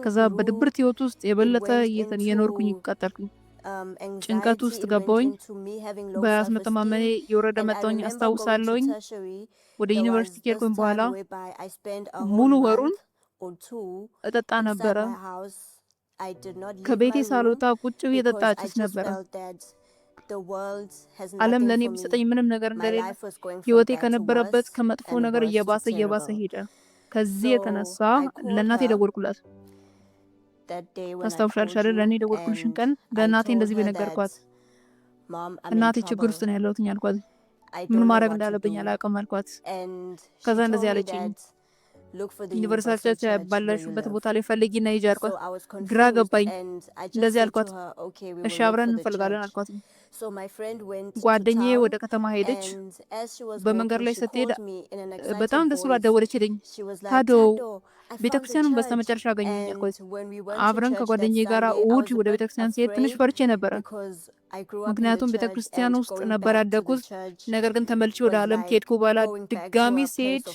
ከዛ በድብርት ህይወት ውስጥ የበለጠ የኖርኩኝ ቀጠልኩኝ። ጭንቀት ውስጥ ገባሁኝ። በራስ መተማመኔ የወረደ መጣሁኝ አስታውሳለሁኝ። ወደ ዩኒቨርሲቲ ከሄድኩኝ በኋላ ሙሉ ወሩን እጠጣ ነበረ። ከቤቴ ሳልወጣ ቁጭ ብዬ እጠጣ አጭስ ነበረ። ዓለም ለኔ የሚሰጠኝ ምንም ነገር እንደሌለ፣ ህይወቴ ከነበረበት ከመጥፎ ነገር እየባሰ ሄደ። ከዚህ የተነሳ ለእናቴ ደወልኩላት። ታስታውሻለሽ አይደል? ለኔ ደወልኩልሽን ቀን ለእናቴ እንደዚህ በነገርኳት። እናቴ ችግር ውስጥ ነው ያለሁት አልኳት። ምን ማድረግ እንዳለብኝ አላውቅም አልኳት። ከዛ እንደዚህ አለችኝ፣ ዩኒቨርሲቲ ባለሽበት ቦታ ላይ ፈልጊና ሂጂ አልኳት። ግራ ገባኝ። እንደዚህ አልኳት። እሺ አብረን እንፈልጋለን አልኳት። ጓደኛዬ ወደ ከተማ ሄደች። በመንገድ ላይ ስትሄድ በጣም ደስ ብሏት ደወለችልኝ። ታዶ ቤተክርስቲያኑን በስተመጨረሻ አገኘኝ አልኳት። አብረን ከጓደኛዬ ጋር እሑድ ወደ ቤተክርስቲያን ሲሄድ ትንሽ ፈርቼ ነበረ። ምክንያቱም ቤተክርስቲያን ውስጥ ነበር ያደኩት። ነገር ግን ተመልሼ ወደ ዓለም ከሄድኩ በኋላ ድጋሚ ሲሄድ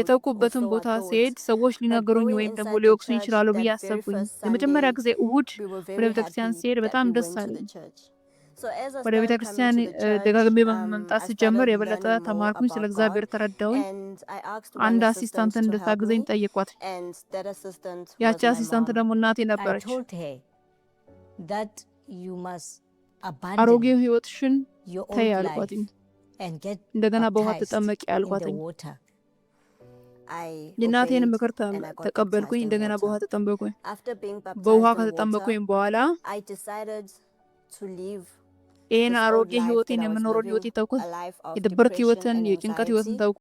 የተውኩበትን ቦታ ሲሄድ ሰዎች ሊነገሩኝ ወይም ደግሞ ሊወቅሱኝ ይችላሉ ብዬ አሰብኩኝ። የመጀመሪያ ጊዜ እሑድ ወደ ቤተክርስቲያን ሲሄድ በጣም ደስ አለኝ። ወደ ቤተክርስቲያን ደጋግሜ መምጣት ሲጀምር የበለጠ ተማርኩኝ፣ ስለ እግዚአብሔር ተረዳሁኝ። አንድ አሲስታንት እንድታግዘኝ ጠየኳት። ያቺ አሲስታንት ደግሞ እናቴ ነበረች። አሮጌው ህይወትሽን ተይ አልኳት። እንደገና በውሃ ተጠመቂ አልኳት። የእናቴን ምክር ተቀበልኩኝ። እንደገና በውሃ ተጠመቅኩኝ። በውሃ ከተጠመቅኩኝ በኋላ ይሄን አሮጌ ህይወቴን የምኖረው ህይወቴ ተውኩት። የድብርት ህይወትን፣ የጭንቀት ህይወትን ተውኩ።